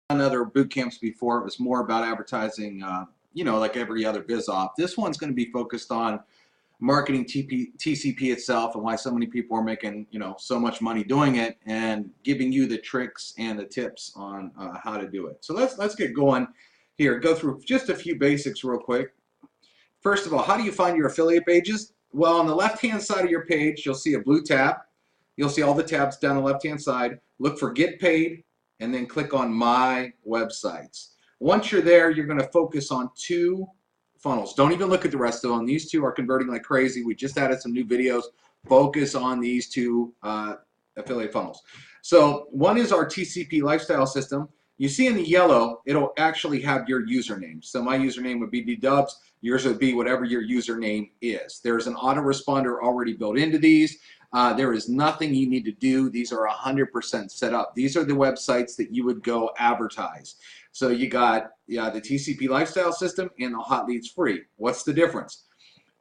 other boot camps before. It was more about advertising, like every other biz op. This one's going to be focused on marketing TCP itself and why so many people are making, so much money doing it, and giving you the tricks and the tips on how to do it. So let's get going here. Go through just a few basics real quick. First of all, how do you find your affiliate pages? Well, on the left-hand side of your page, you'll see a blue tab. You'll see all the tabs down the left-hand side. Look for Get Paid, and then click on My Websites. Once you're there, you're going to focus on two funnels. Don't even look at the rest of them. These two are converting like crazy. We just added some new videos. Focus on these two affiliate funnels. So one is our TCP lifestyle system. You see in the yellow, it'll actually have your username. So my username would be ddubs. Yours would be whatever your username is. There's an autoresponder already built into these. There is nothing you need to do. These are 100% set up. These are the websites that you would go advertise. So you got the TCP lifestyle system and the hot leads free. What's the difference?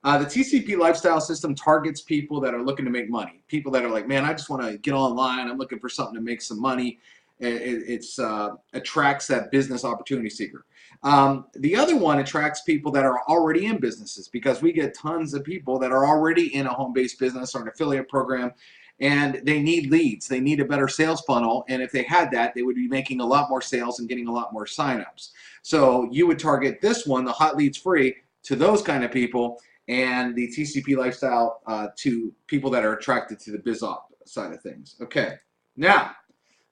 The TCP lifestyle system targets people that are looking to make money. People that are like, man, I just want to get online. I'm looking for something to make some money. It attracts that business opportunity seeker. The other one attracts people that are already in businesses, because we get tons of people that are already in a home-based business or an affiliate program, and they need leads. They need a better sales funnel, and if they had that, they would be making a lot more sales and getting a lot more signups. So you would target this one, the hot leads free, to those kind of people, and the TCP lifestyle to people that are attracted to the biz op side of things. Okay, now,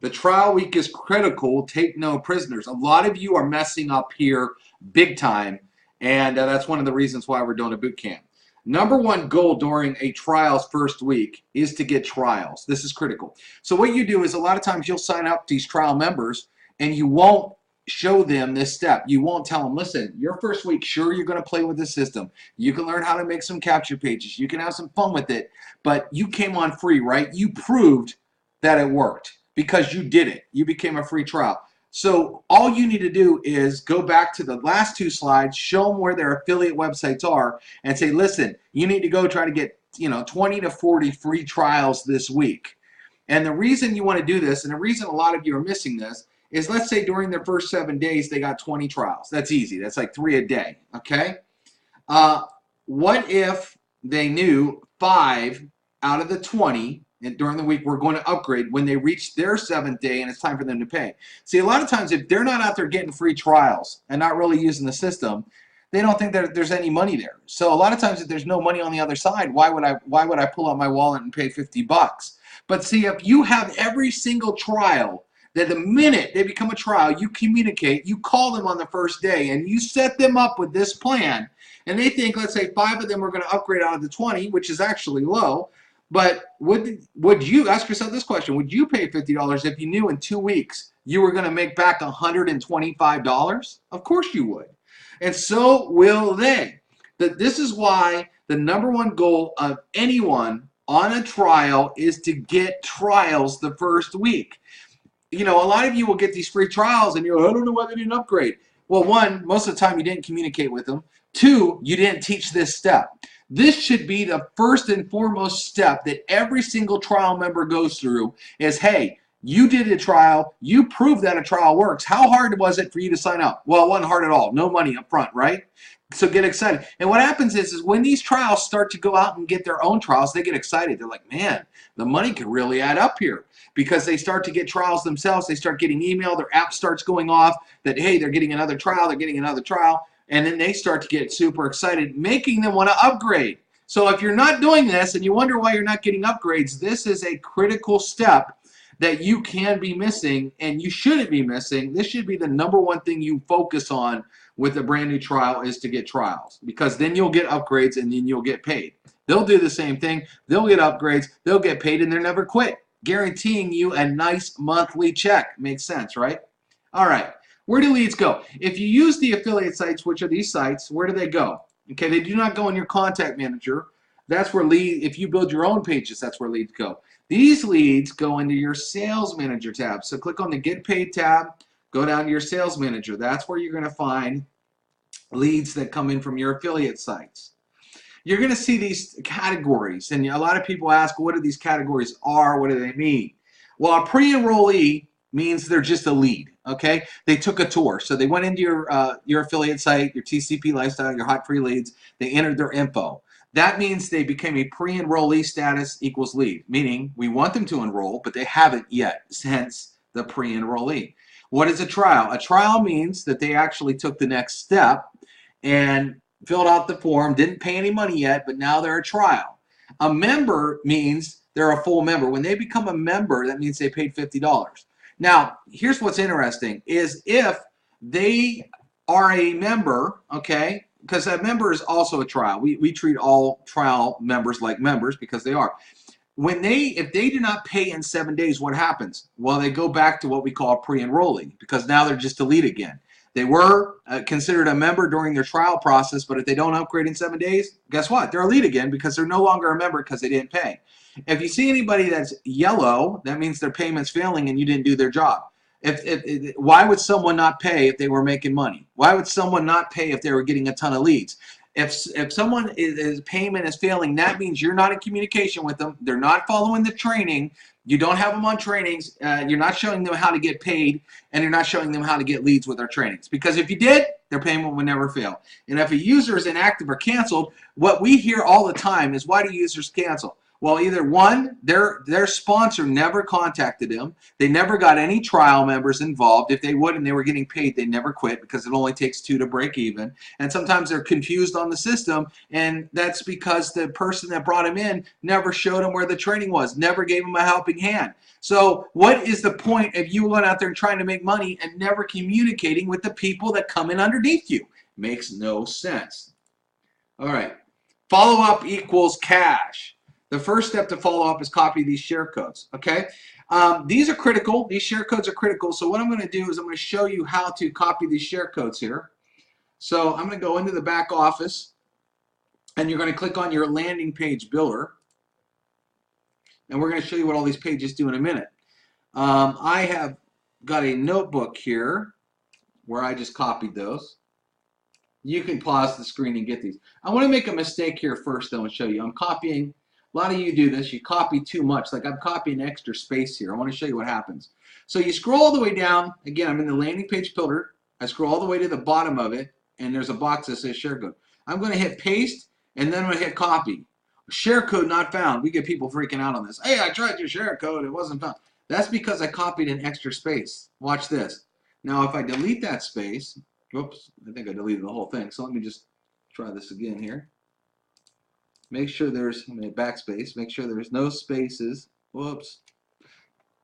the trial week is critical. Take no prisoners. A lot of you are messing up here big time, and that's one of the reasons why we're doing a boot camp. Number one goal during a trial's first week is to get trials. This is critical. So what you do is, a lot of times you'll sign up these trial members and you won't show them this step. You won't tell them, listen, your first week, sure, you're going to play with the system. You can learn how to make some capture pages. You can have some fun with it, but you came on free, right? You proved that it worked, because you did it. You became a free trial. So all you need to do is go back to the last two slides, show them where their affiliate websites are, and say, listen, you need to go try to get 20 to 40 free trials this week. And the reason you want to do this, and the reason a lot of you are missing this, is let's say during their first 7 days they got 20 trials. That's easy. That's like 3 a day, okay? What if they knew 5 out of the 20 and during the week we're going to upgrade when they reach their 7th day and it's time for them to pay? See, a lot of times if they're not out there getting free trials and not really using the system, they don't think that there's any money there. So a lot of times if there's no money on the other side, why would I pull out my wallet and pay 50 bucks? But see, if you have every single trial, that the minute they become a trial, you communicate, you call them on the first day, and you set them up with this plan, and they think, let's say 5 of them are going to upgrade out of the 20, which is actually low. But would you ask yourself this question? Would you pay $50 if you knew in 2 weeks you were going to make back $125? Of course you would. And so will they. This is why the number one goal of anyone on a trial is to get trials the first week. A lot of you will get these free trials and you're like, I don't know why they didn't upgrade. Well, one, most of the time you didn't communicate with them. 2, you didn't teach this step. This should be the first and foremost step that every single trial member goes through is, hey, you did a trial. You proved that a trial works. How hard was it for you to sign up? Well, it wasn't hard at all. No money up front, right? So get excited. And what happens is when these trials start to go out and get their own trials, they get excited. They're like, man, the money could really add up here, because they start to get trials themselves. They start getting email. Their app starts going off that, hey, they're getting another trial. They're getting another trial. And then they start to get super excited, making them want to upgrade. So if you're not doing this and you wonder why you're not getting upgrades, this is a critical step that you can be missing and you shouldn't be missing. This should be the number one thing you focus on with a brand new trial, is to get trials, because then you'll get upgrades and then you'll get paid. They'll do the same thing. They'll get upgrades, they'll get paid, and they'll never quit, guaranteeing you a nice monthly check. Makes sense, right? All right. Where do leads go? If you use the affiliate sites, which are these sites, where do they go? Okay, they do not go in your contact manager. That's where if you build your own pages, that's where leads go. These leads go into your sales manager tab. So click on the Get Paid tab, go down to your sales manager. That's where you're going to find leads that come in from your affiliate sites. You're going to see these categories, and a lot of people ask, what do these categories are? What do they mean? Well, a pre-enrollee means they're just a lead, okay? They took a tour. So they went into your affiliate site, your TCP lifestyle, your hot free leads. They entered their info. That means they became a pre-enrollee status equals lead, meaning we want them to enroll, but they haven't yet, hence the pre-enrollee. What is a trial? A trial means that they actually took the next step and filled out the form, didn't pay any money yet, but now they're a trial. A member means they're a full member. When they become a member, that means they paid $50. Now, here's what's interesting is if they are a member, okay, because a member is also a trial. We treat all trial members like members because they are. If they do not pay in 7 days, what happens? Well, they go back to what we call pre-enrollee because now they're just a lead again. They were considered a member during their trial process, but if they don't upgrade in 7 days, guess what? They're a lead again because they're no longer a member because they didn't pay. If you see anybody that's yellow, that means their payment's failing and you didn't do their job. Why would someone not pay if they were making money? Why would someone not pay if they were getting a ton of leads? If someone payment is failing, that means you're not in communication with them. They're not following the training. You don't have them on trainings. You're not showing them how to get paid, and you're not showing them how to get leads with our trainings. Because if you did, their payment would never fail. And if a user is inactive or canceled, what we hear all the time is, why do users cancel? Well, either one, their sponsor never contacted them. They never got any trial members involved. If they would and they were getting paid, they never quit because it only takes 2 to break even. And sometimes they're confused on the system, and that's because the person that brought them in never showed them where the training was, never gave them a helping hand. So what is the point of you going out there and trying to make money and never communicating with the people that come in underneath you? Makes no sense. All right. Follow-up equals cash. The first step to follow up is copy these share codes, okay? These are critical. These share codes are critical. So what I'm going to do is I'm going to show you how to copy these share codes here. So I'm going to go into the back office, and you're going to click on your landing page builder. And we're going to show you what all these pages do in a minute. I have got a notebook here where I just copied those. You can pause the screen and get these. I want to make a mistake here first, though, and show you. I'm copying. A lot of you do this. You copy too much. Like I'm copying extra space here. I want to show you what happens. So you scroll all the way down. Again, I'm in the landing page builder. I scroll all the way to the bottom of it, and there's a box that says share code. I'm going to hit paste, and then I'm going to hit copy. Share code not found. We get people freaking out on this. Hey, I tried your share code. It wasn't found. That's because I copied an extra space. Watch this. Now, if I delete that space, whoops, I think I deleted the whole thing. So let me just try this again here. Make sure there's backspace. Make sure there's no spaces. Whoops.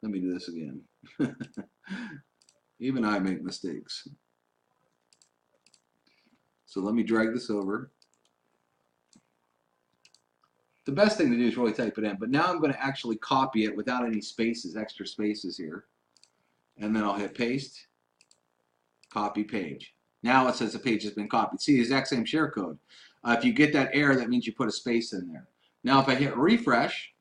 Let me do this again. Even I make mistakes. So let me drag this over. The best thing to do is really type it in. But now I'm going to actually copy it without any spaces, extra spaces here. And then I'll hit paste. Copy page. Now it says the page has been copied. See the exact same share code. If you get that error, that means you put a space in there. Now if I hit refresh,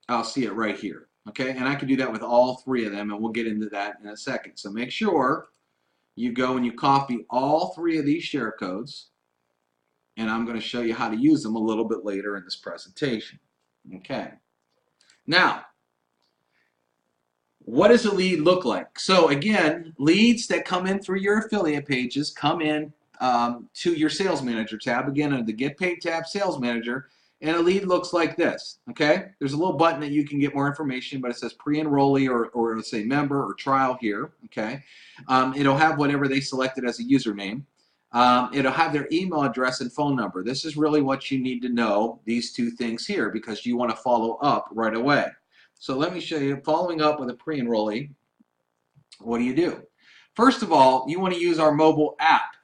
I'll see it right here. Okay, and I can do that with all 3 of them, and we'll get into that in a second. So make sure you go and you copy all 3 of these share codes, and I'm going to show you how to use them a little bit later in this presentation. Okay. Now, what does a lead look like? So again, leads that come in through your affiliate pages come in to your Sales Manager tab. Again, under the Get Paid tab, Sales Manager, and a lead looks like this. Okay, there's a little button that you can get more information, but it says pre-enrollee or let's say member or trial here. Okay, it'll have whatever they selected as a username. It'll have their email address and phone number. This is really what you need to know, these 2 things here, because you want to follow up right away. So let me show you, following up with a pre-enrollee, what do you do? First of all, you want to use our mobile app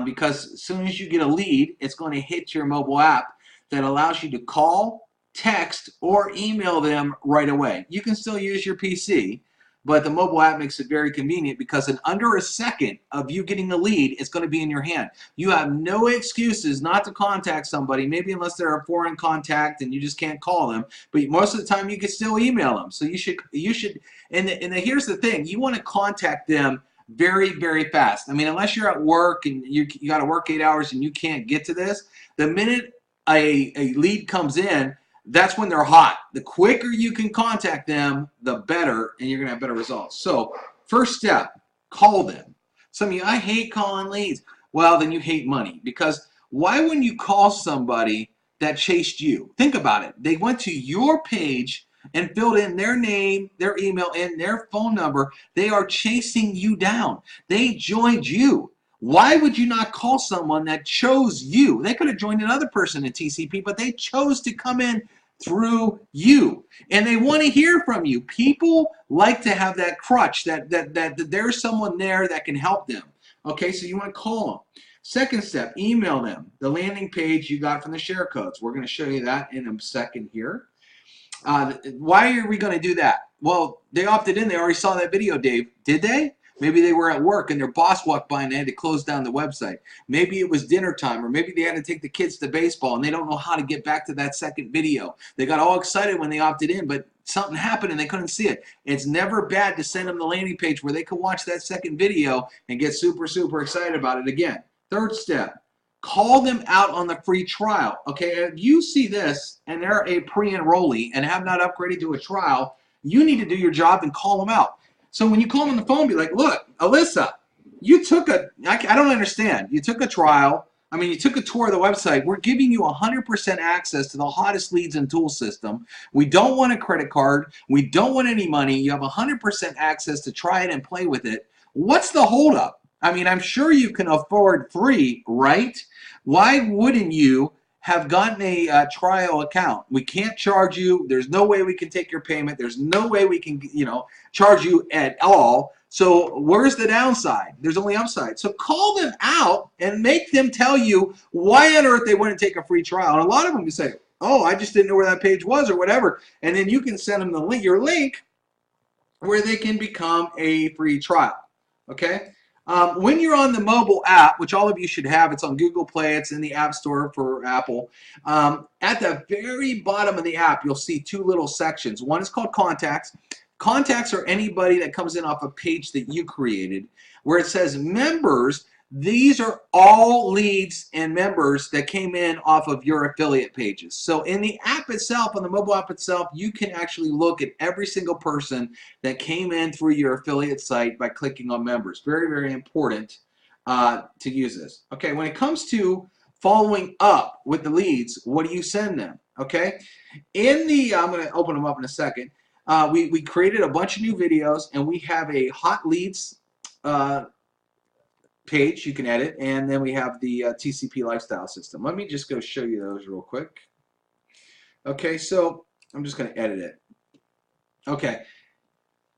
because as soon as you get a lead, it's going to hit your mobile app that allows you to call, text, or email them right away. You can still use your PC, but the mobile app makes it very convenient because in under a second of you getting the lead, it's going to be in your hand. You have no excuses not to contact somebody, maybe unless they're a foreign contact and you just can't call them, but most of the time you can still email them. So you should, and here's the thing, you want to contact them very, very fast. I mean, unless you're at work and you got to work 8 hours and you can't get to this, the minute a lead comes in, that's when they're hot. The quicker you can contact them, the better, and you're going to have better results. So first step, call them. Some of you, I hate calling leads. Well, then you hate money, because why wouldn't you call somebody that chased you? Think about it. They went to your page and filled in their name, their email, and their phone number. They are chasing you down. They joined you. Why would you not call someone that chose you? They could have joined another person in TCP, but they chose to come in through you. And they want to hear from you. People like to have that crutch, that there's someone there that can help them. Okay, so you want to call them. Second step, email them. The landing page you got from the share codes. We're going to show you that in a second here. Why are we going to do that? Well, they opted in. They already saw that video, Dave. Did they? Maybe they were at work and their boss walked by and they had to close down the website. Maybe it was dinner time, or maybe they had to take the kids to baseball and they don't know how to get back to that second video. They got all excited when they opted in, but something happened and they couldn't see it. It's never bad to send them the landing page where they can watch that second video and get super, super excited about it again. Third step, call them out on the free trial. Okay, if you see this and they're a pre-enrollee and have not upgraded to a trial, you need to do your job and call them out. So when you call them on the phone, be like, look, Alyssa, you took I don't understand. You took a trial. I mean, you took a tour of the website. We're giving you 100% access to the hottest leads and tool system. We don't want a credit card. We don't want any money. You have 100% access to try it and play with it. What's the holdup? I mean, I'm sure you can afford free, right? Why wouldn't you have gotten a trial account? We can't charge you. There's no way we can take your payment. There's no way we can, charge you at all. So where's the downside? There's only upside. So call them out and make them tell you why on earth they wouldn't take a free trial. And a lot of them will say, oh, I just didn't know where that page was or whatever. And then you can send them the link, your link, where they can become a free trial. Okay? When you're on the mobile app, which all of you should have, it's on Google Play, it's in the App Store for Apple. At the very bottom of the app, you'll see two little sections. One is called Contacts. Contacts are anybody that comes in off a page that you created. Where it says Members, these are all leads and members that came in off of your affiliate pages. So in the app itself, on the mobile app itself, you can actually look at every single person that came in through your affiliate site by clicking on Members. Very, very important to use this. Okay, when it comes to following up with the leads, what do you send them? Okay, I'm going to open them up in a second. We created a bunch of new videos, and we have a hot leads page you can edit, and then we have the TCP lifestyle system. Let me just go show you those real quick. Okay, so I'm just going to edit it. Okay,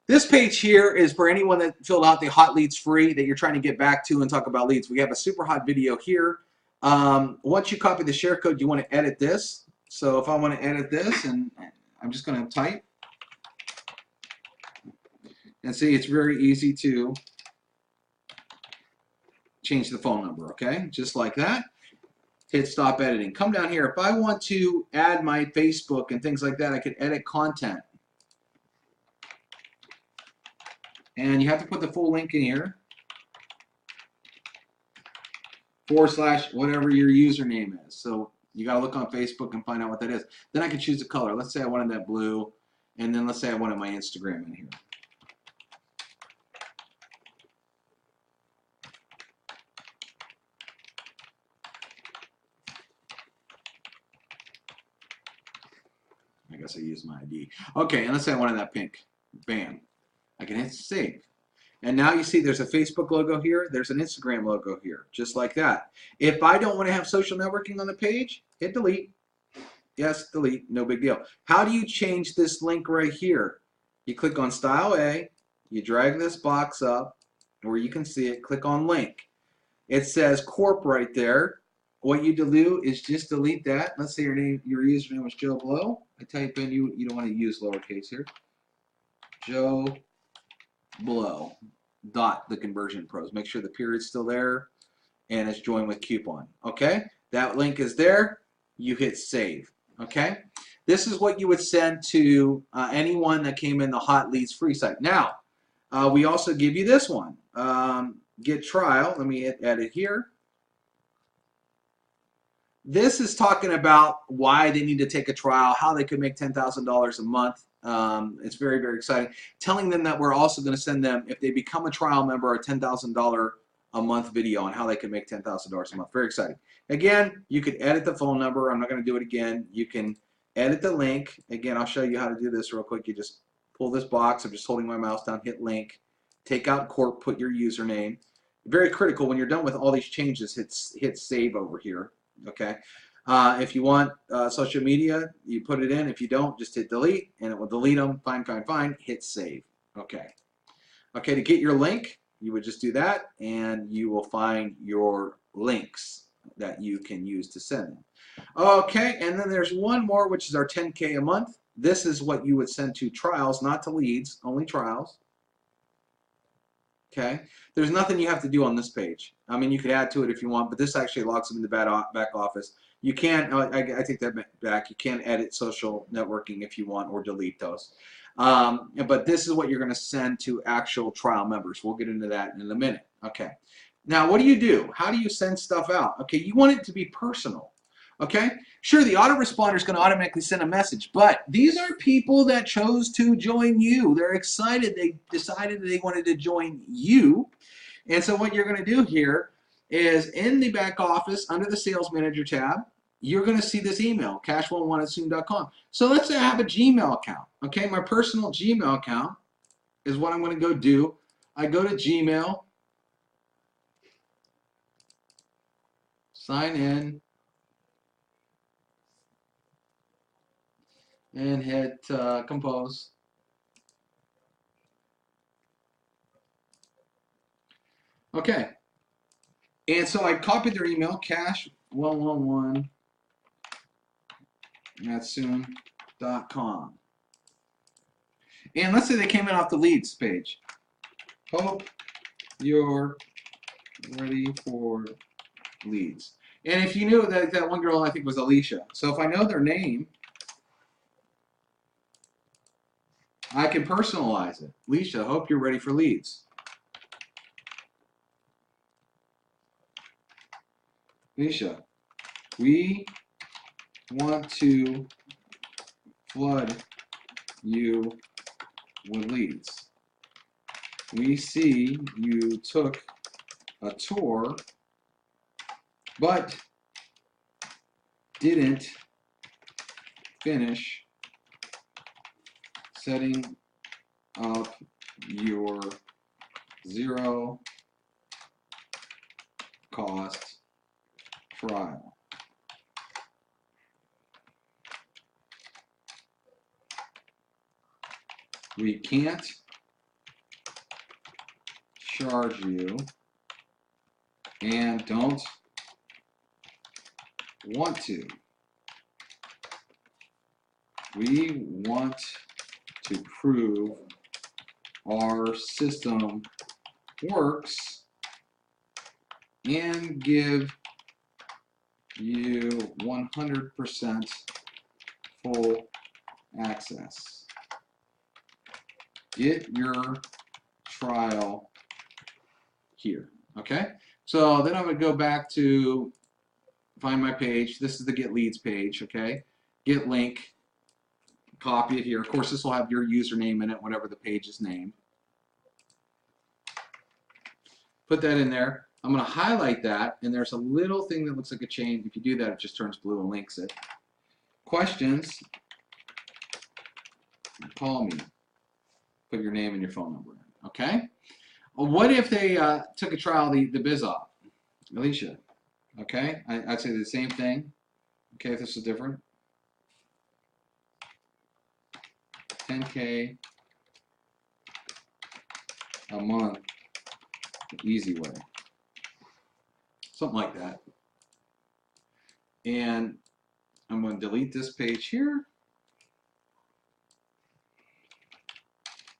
this page here is for anyone that filled out the hot leads free that you're trying to get back to and talk about leads. We have a super hot video here. Once you copy the share code, you want to edit this. So if I want to edit this, and I'm just going to type, and see, it's very easy to change the phone number, okay? Just like that. Hit stop editing. Come down here. If I want to add my Facebook and things like that, I can edit content. And you have to put the full link in here. / whatever your username is. So you got to look on Facebook and find out what that is. Then I can choose the color. Let's say I wanted that blue, and then let's say I wanted my Instagram in here. I guess I used my ID. Okay, and let's say I wanted that pink. Bam. I can hit save. And now you see there's a Facebook logo here, there's an Instagram logo here, just like that. If I don't want to have social networking on the page, hit delete. Yes, delete, no big deal. How do you change this link right here? You click on Style A, you drag this box up where you can see it, click on link. It says Corp right there. What you do is just delete that. Let's say your username was Joe Blow. I type in, you don't want to use lowercase here. Joe Blow. The conversion pros. Make sure the period's still there and it's joined with coupon. Okay? That link is there. You hit save. Okay? This is what you would send to anyone that came in the hot leads free site. Now, we also give you this one. Get trial. Let me hit edit here. This is talking about why they need to take a trial, how they could make $10,000 a month. It's very, very exciting. Telling them that we're also going to send them, if they become a trial member, a $10,000 a month video on how they can make $10,000 a month. Very exciting. Again, you could edit the phone number. I'm not going to do it again. You can edit the link. Again, I'll show you how to do this real quick. You just pull this box. I'm just holding my mouse down, hit link, take out corp, put your username. Very critical when you're done with all these changes, hit save over here. Okay. If you want social media, you put it in. If you don't, just hit delete, and it will delete them. Fine, fine, fine. Hit save. Okay. Okay, to get your link, you would just do that, and you will find your links that you can use to send them. Okay, and then there's one more, which is our 10K a month. This is what you would send to trials, not to leads, only trials. Okay, there's nothing you have to do on this page. I mean, you could add to it if you want, but this actually logs them in the back office. You can't, I take that back, you can edit social networking if you want or delete those. But this is what you're going to send to actual trial members. We'll get into that in a minute. Okay, now what do? How do you send stuff out? Okay, you want it to be personal. Okay, sure, the autoresponder is going to automatically send a message, but these are people that chose to join you. They're excited. They decided they wanted to join you. And so what you're going to do here is in the back office under the Sales Manager tab, you're going to see this email, cash11@zoom.com. So let's say I have a Gmail account. Okay, my personal Gmail account is what I'm going to go do. I go to Gmail, sign in, and hit compose. Okay, and so I copied their email, cash111@soon.com. And let's say they came in off the leads page. Hope you're ready for leads. And if you knew that one girl, I think was Alicia. So if I know their name, I can personalize it. Alicia, hope you're ready for leads. Alicia, we want to flood you with leads. We see you took a tour, but didn't finish setting up your zero cost trial. We can't charge you and don't want to. We want to prove our system works and give you 100% full access. Get your trial here. Okay, so then I'm going to go back to find my page. This is the Get Leads page. Okay, get link, copy it here. Of course, this will have your username in it, whatever the page is named. Put that in there. I'm going to highlight that, and there's a little thing that looks like a chain. If you do that, it just turns blue and links it. Questions? Call me. Put your name and your phone number in. Okay? What if they took a trial, the BizOp? Alicia. Okay? I'd say the same thing. Okay, if this is different. 10K a month, the easy way. Something like that. And I'm going to delete this page here.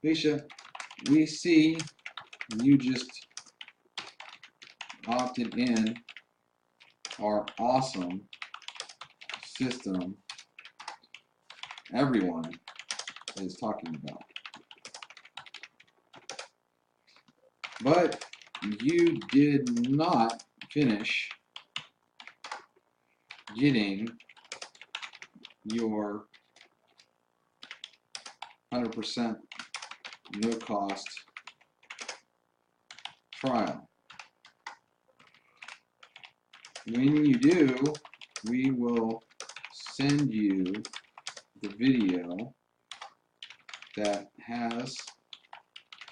Alicia, we see you just opted in our awesome system everyone is talking about. But you did not finish getting your 100% no cost trial. When you do, we will send you the video that has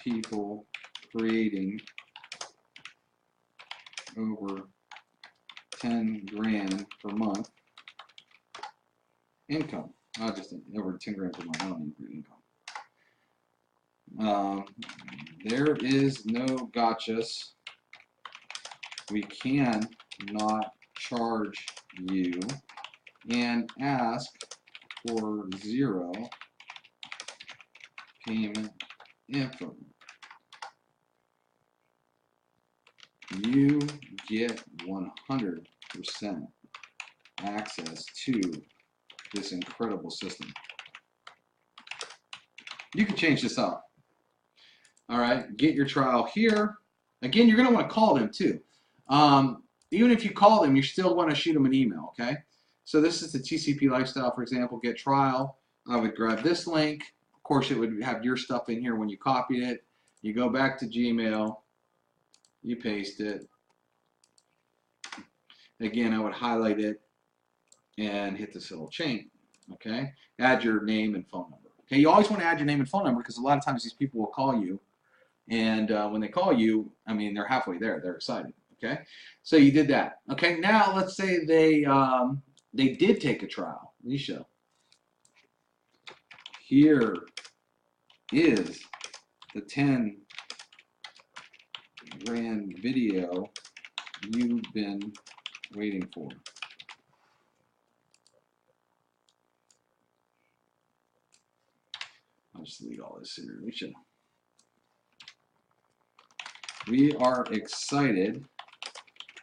people creating over 10 grand per month income. Not just over 10 grand per month, I don't need income. There is no gotchas. We can not charge you and ask for 0 payment info. You get 100% access to this incredible system. You can change this up. All right, get your trial here. Again, you're going to want to call them too. Even if you call them, you still want to shoot them an email, okay? So this is the TCP lifestyle, for example, get trial. I would grab this link. Of course, it would have your stuff in here when you copied it. You go back to Gmail, you paste it. Again, I would highlight it and hit this little chain, okay? Add your name and phone number. Okay, you always want to add your name and phone number because a lot of times these people will call you, and when they call you, I mean, they're halfway there. They're excited. Okay, so you did that. Okay, now let's say they did take a trial. Let me show. Here is the 10 grand video you've been waiting for. I'll just delete all this here. Let me show. We are excited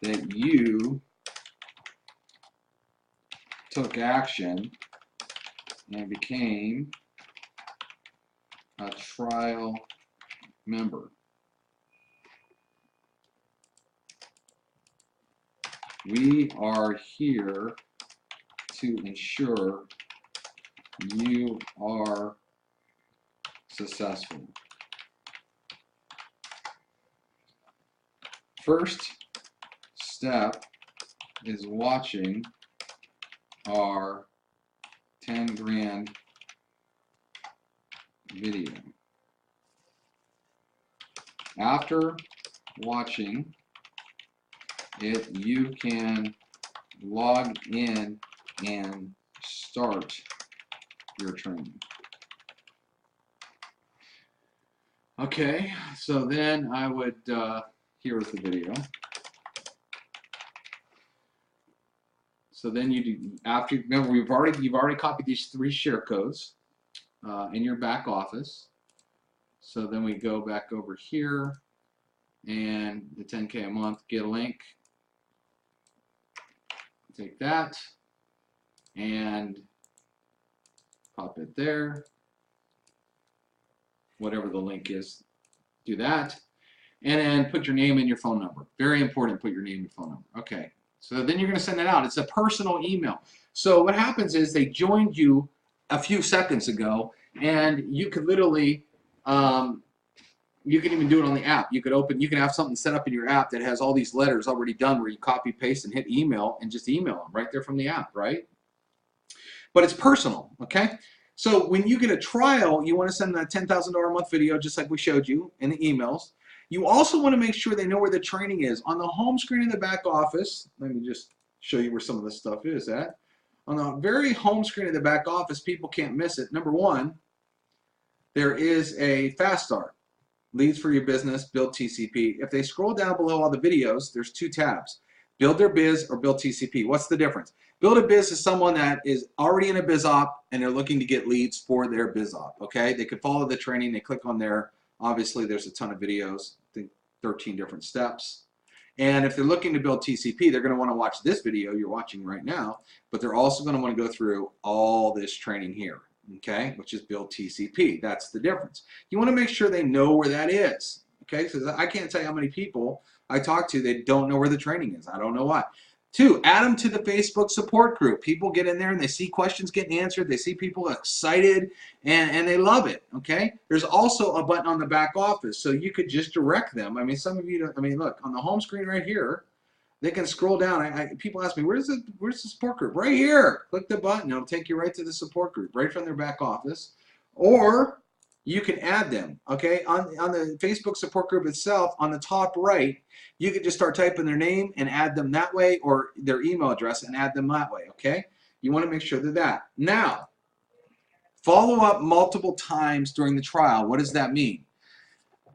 that you took action and became a trial member. We are here to ensure you are successful. First step is watching our 10 grand video. After watching it, you can log in and start your training. Okay, so then I would, here is the video. So then you do, after, remember you've already copied these 3 share codes in your back office. So then we go back over here and the 10K a month, get a link. Take that and pop it there. Whatever the link is, do that. And then put your name and your phone number. Very important, put your name and phone number. Okay, so then you're going to send it out. It's a personal email. So what happens is they joined you a few seconds ago, and you could literally, you can even do it on the app. You can have something set up in your app that has all these letters already done where you copy, paste, and hit email and just email them right there from the app, right? But it's personal, okay? So when you get a trial, you want to send that $10,000 a month video just like we showed you in the emails. You also want to make sure they know where the training is. On the home screen in the back office, let me just show you where some of this stuff is at. On the very home screen in the back office, people can't miss it. Number 1, there is a fast start. Leads for your business, build TCP. If they scroll down below all the videos, there's 2 tabs. Build their biz or build TCP. What's the difference? Build a biz is someone that is already in a biz op and they're looking to get leads for their biz op, okay? They could follow the training, they click on there. Obviously, there's a ton of videos, I think 13 different steps. And if they're looking to build TCP, they're gonna wanna watch this video you're watching right now, but they're also gonna wanna go through all this training here, okay? Which is build TCP, that's the difference. You wanna make sure they know where that is, okay? Because I can't tell you how many people I talk to that don't know where the training is. I don't know why. Two, add them to the Facebook support group. People get in there and they see questions getting answered. They see people excited and they love it, okay? There's also a button on the back office, so you could just direct them. I mean, some of you don't, I mean, look, on the home screen right here, they can scroll down. People ask me, where's the support group? Right here. Click the button. It'll take you right to the support group, right from their back office. Or you can add them, okay? On the Facebook support group itself, on the top right, you can just start typing their name and add them that way, or their email address and add them that way, okay? You want to make sure that. Now, follow up multiple times during the trial. What does that mean?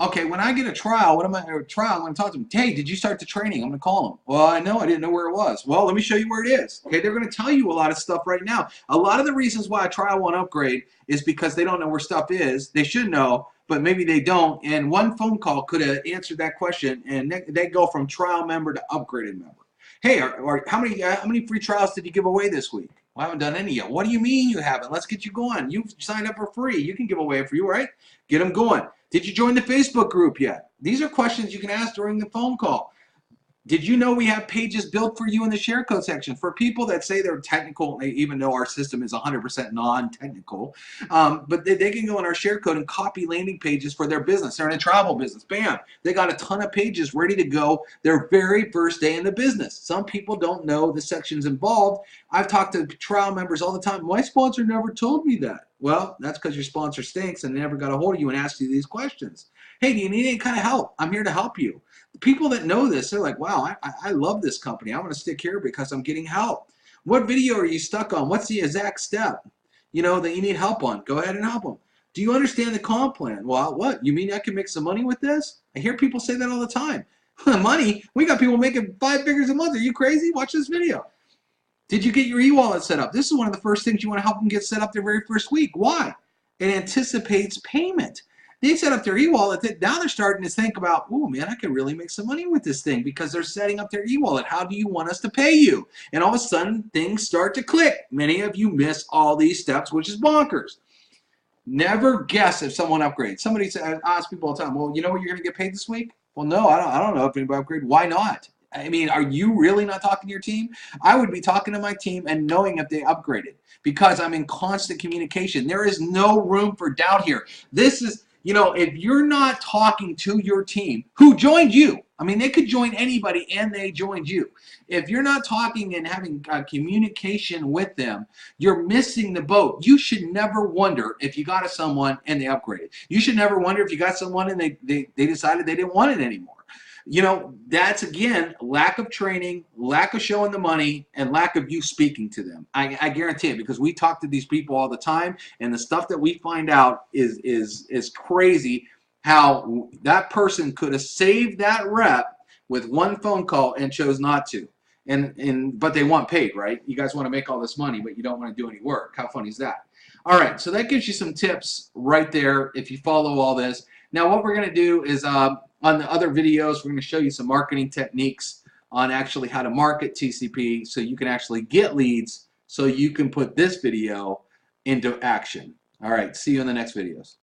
Okay, when I get a trial, I'm going to talk to them. Hey, did you start the training? I'm going to call them. Well, I didn't know where it was. Well, let me show you where it is. Okay, they're going to tell you a lot of stuff right now. A lot of the reasons why a trial won't upgrade is because they don't know where stuff is. They should know, but maybe they don't. And one phone call could have answered that question, and they go from trial member to upgraded member. Hey, how many free trials did you give away this week? Well, I haven't done any yet. What do you mean you haven't? Let's get you going. You've signed up for free. You can give away for you, right? Get them going. Did you join the Facebook group yet? These are questions you can ask during the phone call. Did you know we have pages built for you in the share code section for people that say they're technical, even though our system is 100% non-technical, but they can go in our share code and copy landing pages for their business. They're in a travel business. Bam! They got a ton of pages ready to go their very first day in the business. Some people don't know the sections involved. I've talked to trial members all the time. My sponsor never told me that. Well, that's because your sponsor stinks and they never got a hold of you and asked you these questions. Hey, do you need any kind of help? I'm here to help you. The people that know this, they're like, wow, I love this company. I want to stick here because I'm getting help. What video are you stuck on? What's the exact step, that you need help on? Go ahead and help them. Do you understand the comp plan? Well, what? You mean I can make some money with this? I hear people say that all the time. Money? We got people making 5 figures a month. Are you crazy? Watch this video. Did you get your e-wallet set up? This is one of the first things you want to help them get set up their very first week. Why? It anticipates payment. They set up their e-wallet. Now they're starting to think about, oh man, I can really make some money with this thing because they're setting up their e-wallet. How do you want us to pay you? And all of a sudden, things start to click. Many of you miss all these steps, which is bonkers. Never guess if someone upgrades. Somebody asks people all the time, well, you know what you're going to get paid this week? Well, no, I don't know if anybody upgraded. Why not? I mean, are you really not talking to your team? I would be talking to my team and knowing if they upgraded because I'm in constant communication. There is no room for doubt here. This is, if you're not talking to your team who joined you, I mean, they could join anybody and they joined you. If you're not talking and having communication with them, you're missing the boat. You should never wonder if you got someone and they upgraded. You should never wonder if you got someone and they decided they didn't want it anymore. That's, again, lack of training, lack of showing the money, and lack of you speaking to them. I guarantee it, because we talk to these people all the time, and the stuff that we find out is crazy, how that person could have saved that rep with one phone call and chose not to. But they want paid, right? You guys want to make all this money, but you don't want to do any work. How funny is that? All right, so that gives you some tips right there if you follow all this. Now, what we're going to do is on the other videos, we're going to show you some marketing techniques on actually how to market TCP so you can actually get leads so you can put this video into action. All right, see you in the next videos.